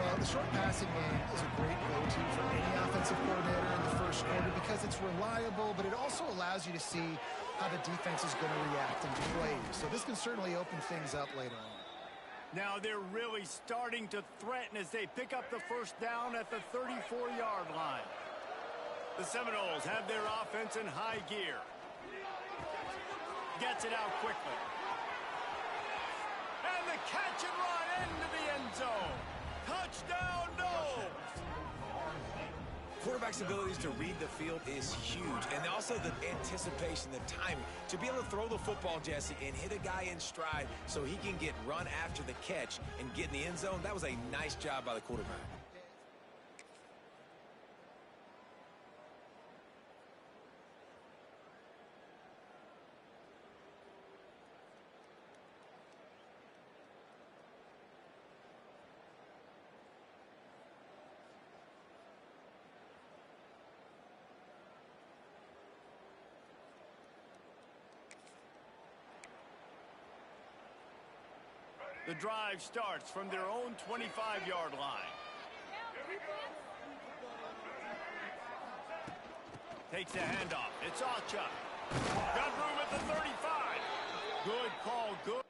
Well, the short passing game is a great go-to for any offensive coordinator in the first quarter because it's reliable, but it also allows you to see how the defense is going to react and play. So this can certainly open things up later on. Now they're really starting to threaten as they pick up the first down at the 34-yard line. The Seminoles have their offense in high gear. Gets it out quickly. And the catch and run into the end zone. Touchdown, Noles! Quarterback's abilities to read the field is huge, and also the anticipation, the timing. To be able to throw the football, Jesse, and hit a guy in stride so he can get run after the catch and get in the end zone, that was a nice job by the quarterback. The drive starts from their own 25-yard line. Takes the handoff. It's Ocha. Got room at the 35. Good call, good.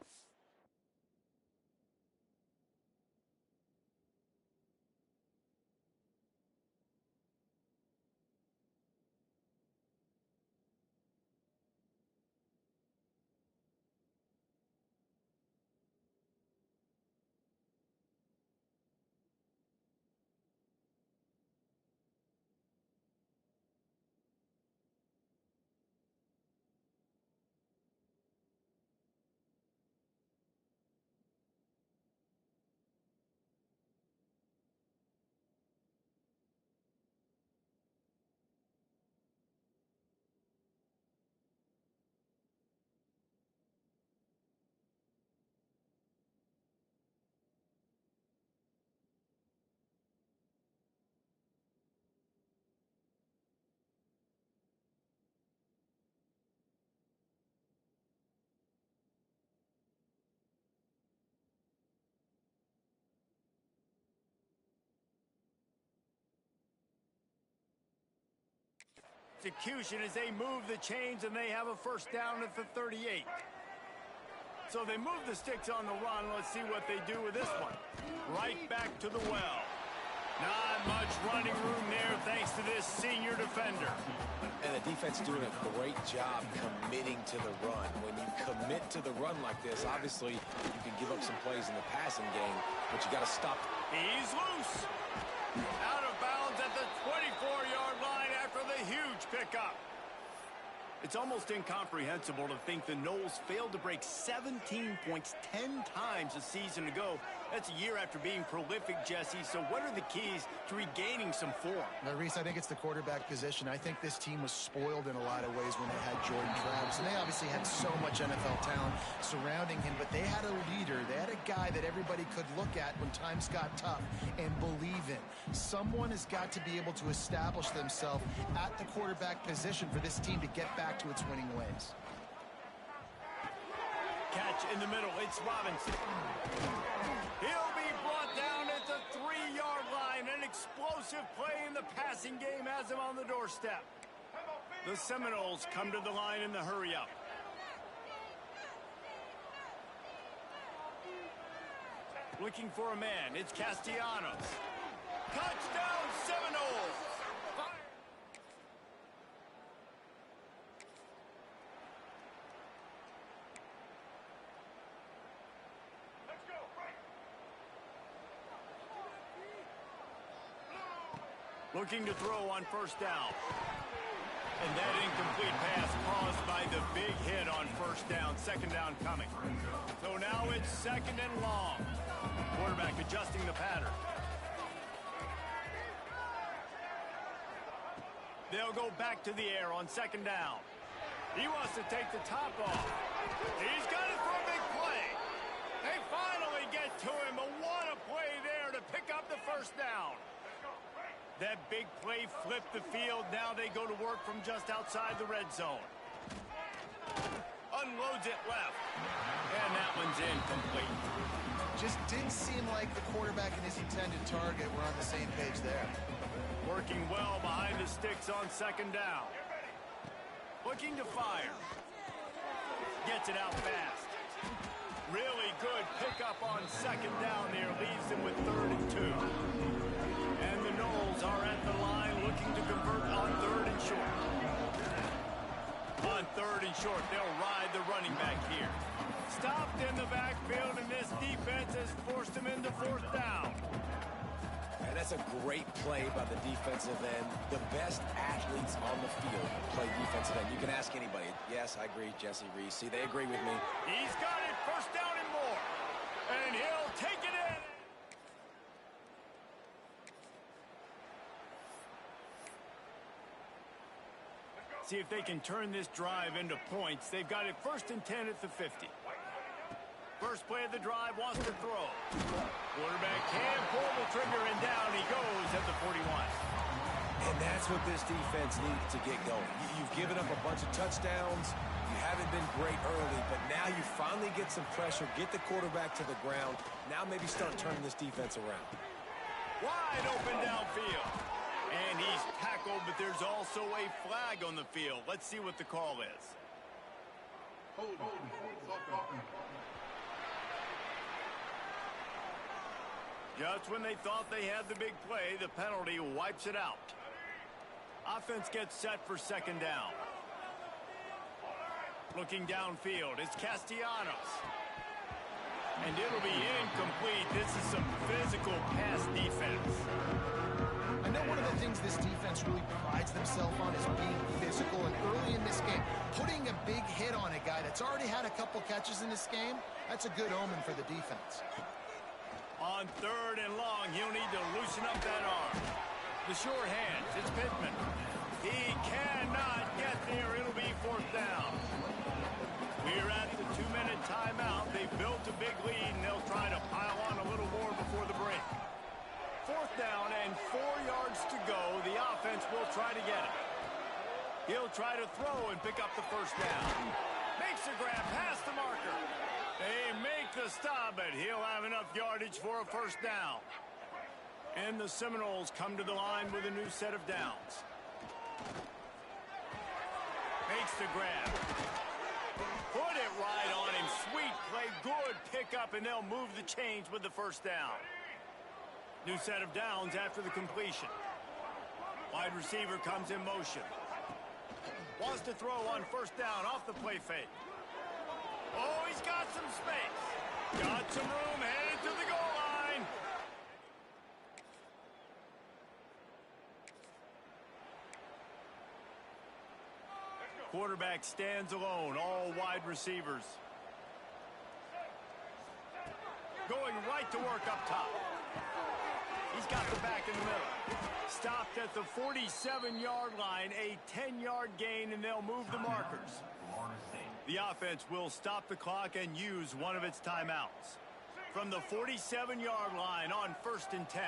Execution as they move the chains and they have a first down at the 38. So they move the sticks on the run. Let's see what they do with this one. Right back to the well. Not much running room there thanks to this senior defender. And the defense doing a great job committing to the run. When you commit to the run like this, obviously you can give up some plays in the passing game, but you got to stop. He's loose. Out of bounds at the 24-yard line after the huge pickup. It's almost incomprehensible to think the Noles failed to break 17 points 10 times a season ago. That's a year after being prolific, Jesse. So what are the keys to regaining some form? Now, Reese, I think it's the quarterback position. I think this team was spoiled in a lot of ways when they had Jordan Travis. And they obviously had so much NFL talent surrounding him, but they had a leader. They had a guy that everybody could look at when times got tough and believe in. Someone has got to be able to establish themselves at the quarterback position for this team to get back to its winning ways. Catch in the middle. It's Robinson. He'll be brought down at the 3-yard line. An explosive Explosive play in the passing game has him on the doorstep. The Seminoles come to the line in the hurry-up. Looking for a man. It's Castellanos. Touchdown, Seminoles! Let's go, right. Looking to throw on first down. And that incomplete pass caused by the big hit on first down. Second down coming. So now it's second and long. Quarterback adjusting the pattern. They'll go back to the air on second down. He wants to take the top off. He's got it for a big play. They finally get to him, but what a play there to pick up the first down. That big play flipped the field. Now they go to work from just outside the red zone. Unloads it left. And that one's incomplete. Just didn't seem like the quarterback and his intended target were on the same page there. Working well behind the sticks on second down. Looking to fire. Gets it out fast. Really good pickup on second down there. Leaves them with 3rd and 2. And the Noles are at the line looking to convert on 3rd and short. On 3rd and short, they'll ride the running back here. Stopped in the backfield, and this defense has forced him into 4th down. And that's a great play by the defensive end. The best athletes on the field play defensive end. You can ask anybody. Yes, I agree, Jesse Reese. See, they agree with me. He's got it, first down and more. And he'll take it in. See if they can turn this drive into points. They've got it 1st and 10 at the 50. First play of the drive, wants to throw. Quarterback can pull the trigger, and down he goes at the 41. And that's what this defense needs to get going. You've given up a bunch of touchdowns. You haven't been great early, but now you finally get some pressure, get the quarterback to the ground. Now maybe start turning this defense around. Wide open downfield. And he's tackled, but there's also a flag on the field. Let's see what the call is. Just when they thought they had the big play, the penalty wipes it out. Offense gets set for second down. Looking downfield, it's Castellanos. And it'll be incomplete. This is some physical pass defense. I know one of the things this defense really prides themselves on is being physical, and early in this game, putting a big hit on a guy that's already had a couple catches in this game, that's a good omen for the defense. On 3rd and long, he'll need to loosen up that arm. The short hands, it's Pittman. He cannot get there. It'll be 4th down. We're at the 2-minute timeout. They've built a big lead, and they'll try to pile on a little more before the break. 4th down and 4 yards to go. The offense will try to get it. He'll try to throw and pick up the first down. Makes a grab past the marker. They make the stop, but he'll have enough yardage for a first down. And the Seminoles come to the line with a new set of downs. Makes the grab. Put it right on him. Sweet play. Good pickup, and they'll move the chains with the first down. New set of downs after the completion. Wide receiver comes in motion. Wants to throw on first down off the play fake. Oh, he's got some space. Got some room, headed to the goal line. Quarterback stands alone, all wide receivers. Going right to work up top. He's got the back in the middle. Stopped at the 47-yard line, a 10-yard gain, and they'll move the markers. The offense will stop the clock and use one of its timeouts. From the 47-yard line on 1st and 10.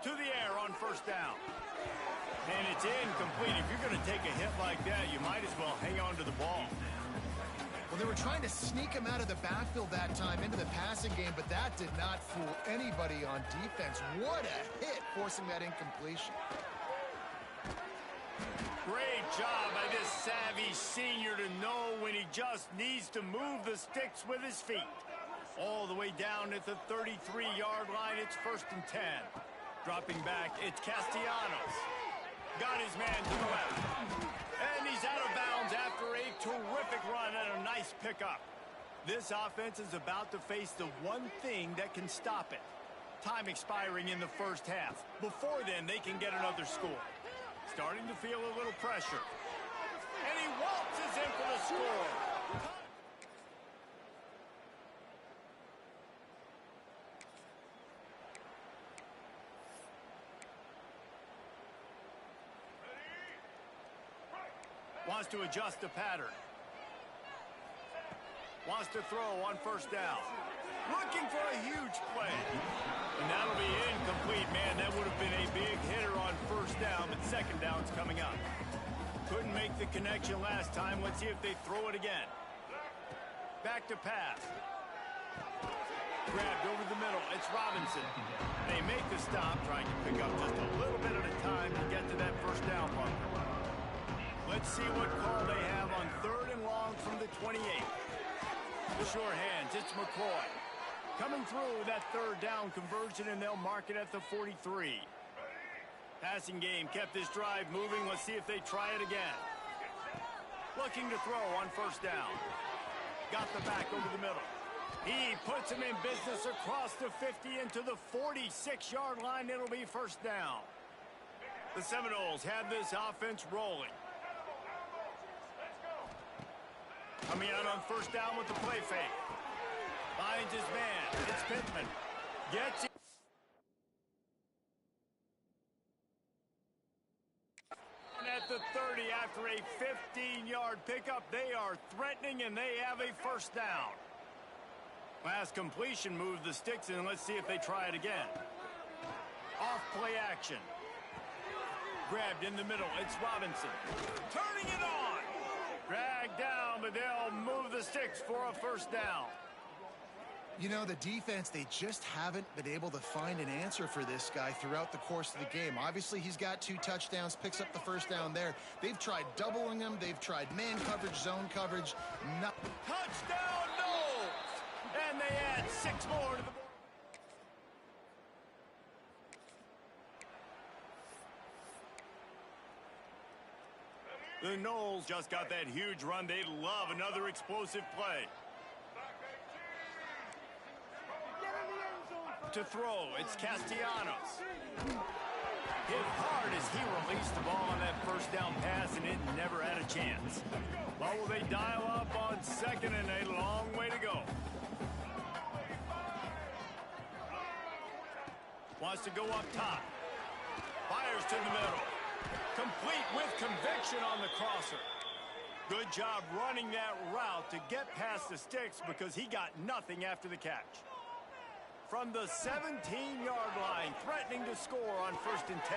To the air on first down. And it's incomplete. If you're going to take a hit like that, you might as well hang on to the ball. Well, they were trying to sneak him out of the backfield that time into the passing game, but that did not fool anybody on defense. What a hit, forcing that incompletion. Great job by this savvy senior to know when he just needs to move the sticks with his feet. All the way down at the 33-yard line, it's 1st and 10. Dropping back, it's Castellanos. Got his man to the left. And he's out of bounds after a terrific run and a nice pickup. This offense is about to face the one thing that can stop it. Time expiring in the first half. Before then, they can get another score. Starting to feel a little pressure. And he waltzes in for the score. Wants to adjust the pattern. Wants to throw on 1st down. Looking for a huge play. And that'll be incomplete, man. That would have been a big hitter on 1st down, but 2nd down's coming up. Couldn't make the connection last time. Let's see if they throw it again. Back to pass. Grabbed over the middle. It's Robinson. They make the stop, trying to pick up just a little bit at a time to get to that 1st down bunker. Let's see what call they have on 3rd and long from the 28. The sure hands, it's McCoy. Coming through with that 3rd down conversion, and they'll mark it at the 43. Passing game kept this drive moving. Let's see if they try it again. Looking to throw on 1st down. Got the back over the middle. He puts him in business across the 50 into the 46-yard line. It'll be 1st down. The Seminoles have this offense rolling. Coming out on 1st down with the play fake. Finds his man. It's Pittman. Gets it. At the 30 after a 15-yard pickup. They are threatening, and they have a 1st down. Last completion moved the sticks in. Let's see if they try it again. Off play action. Grabbed in the middle. It's Robinson. Turning it on. Dragged down, but they'll move the sticks for a 1st down. You know, the defense, they just haven't been able to find an answer for this guy throughout the course of the game. Obviously, he's got 2 touchdowns, picks up the 1st down there. They've tried doubling him. They've tried man coverage, zone coverage. Touchdown, Knowles! And they add 6 more to the board. The Knowles just got that huge run. They love another explosive play. To throw, it's Castellanos. Hit hard as he released the ball on that 1st down pass, and it never had a chance. Well, will they dial up on 2nd, and a long way to go. Wants to go up top. Fires to the middle. Complete with conviction on the crosser. Good job running that route to get past the sticks because he got nothing after the catch. From the 17-yard line, threatening to score on 1st and 10.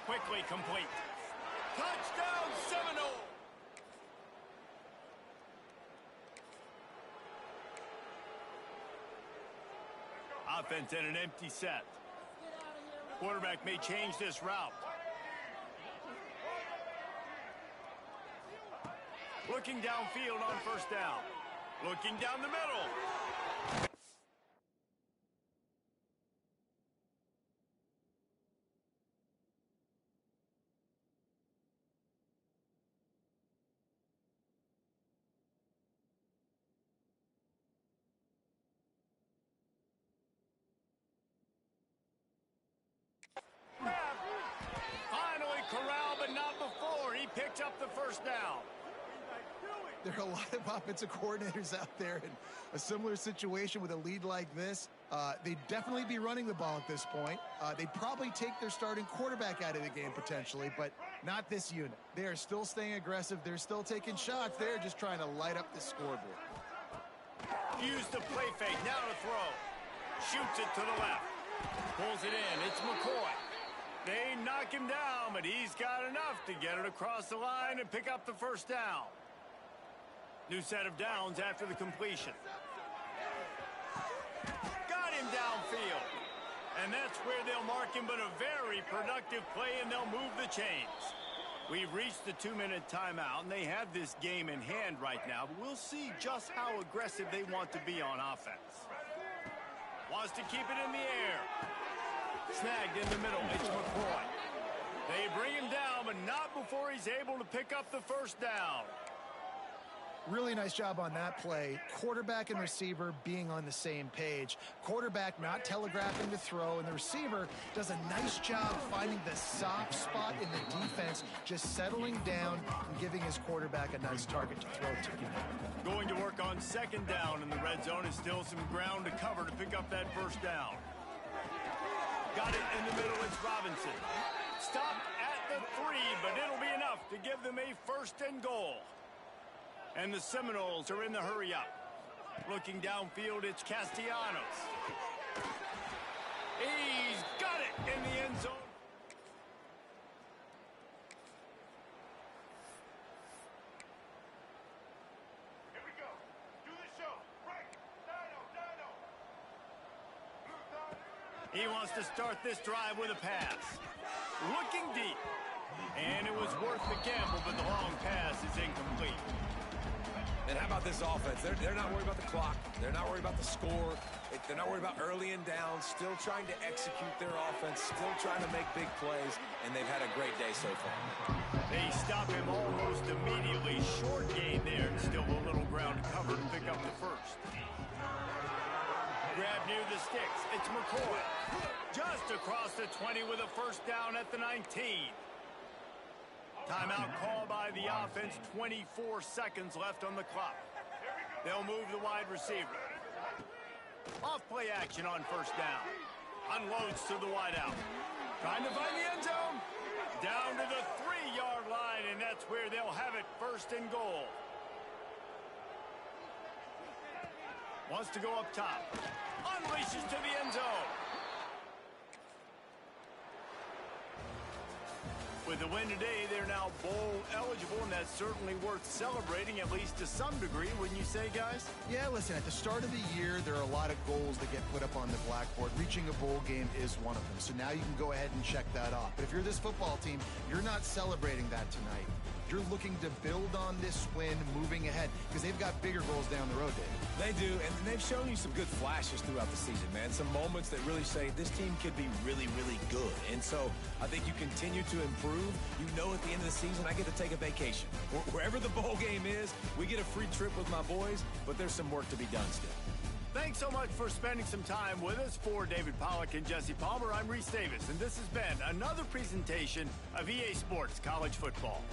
Quickly complete. Touchdown, Seminole! Offense in an empty set. Quarterback may change this route. Looking downfield on 1st down. Looking down the middle. Finally corralled, but not before. He picked up the 1st down. There are a lot of offensive coordinators out there in a similar situation with a lead like this. They'd definitely be running the ball at this point. They'd probably take their starting quarterback out of the game potentially, but not this unit. They are still staying aggressive. They're still taking shots. They're just trying to light up the scoreboard. Use the play fake. Now to throw. Shoots it to the left. Pulls it in. It's McCoy. They knock him down, but he's got enough to get it across the line and pick up the 1st down. New set of downs after the completion. Got him downfield. And that's where they'll mark him, but a very productive play, and they'll move the chains. We've reached the 2-minute timeout, and they have this game in hand right now, but we'll see just how aggressive they want to be on offense. Wants to keep it in the air. Snagged in the middle. It's McCoy. They bring him down, but not before he's able to pick up the first down. Really nice job on that play. Quarterback and receiver being on the same page. Quarterback not telegraphing the throw, and the receiver does a nice job finding the soft spot in the defense, just settling down and giving his quarterback a nice target to throw to. Going to work on second down in the red zone. Is still some ground to cover to pick up that first down. Got it in the middle. It's Robinson. Stopped at the 3, but it'll be enough to give them a first and goal. And the Seminoles are in the hurry up. Looking downfield, it's Castellanos. He's got it in the end zone. Here we go. Do the show. Right. Dino. He wants to start this drive with a pass. Looking deep. And it was worth the gamble, but the long pass is incomplete. And how about this offense? They're not worried about the clock. They're not worried about the score. They're not worried about early and down. Still trying to execute their offense. Still trying to make big plays. And they've had a great day so far. They stop him almost immediately. Short gain there. Still a little ground to cover to pick up the first. Grab near the sticks. It's McCoy. Just across the 20 with a first down at the 19. Timeout call by the offense. 24 seconds left on the clock. They'll move the wide receiver. Off play action on first down. Unloads to the wideout. Trying to find the end zone. Down to the 3-yard line, and that's where they'll have it, first and goal. Wants to go up top. Unleashes to the end zone. With the win today, they're now bowl eligible, and that's certainly worth celebrating, at least to some degree, wouldn't you say, guys? Yeah, listen, at the start of the year, there are a lot of goals that get put up on the blackboard. Reaching a bowl game is one of them, so now you can go ahead and check that off. But if you're this football team, you're not celebrating that tonight. You're looking to build on this win moving ahead, because they've got bigger goals down the road, Dave. They do, and they've shown you some good flashes throughout the season, man. Some moments that really say this team could be really, really good. And so I think you continue to improve. You know at the end of the season, I get to take a vacation. Wherever the bowl game is, we get a free trip with my boys, but there's some work to be done still. Thanks so much for spending some time with us. For David Pollack and Jesse Palmer, I'm Reese Davis, and this has been another presentation of EA Sports College Football.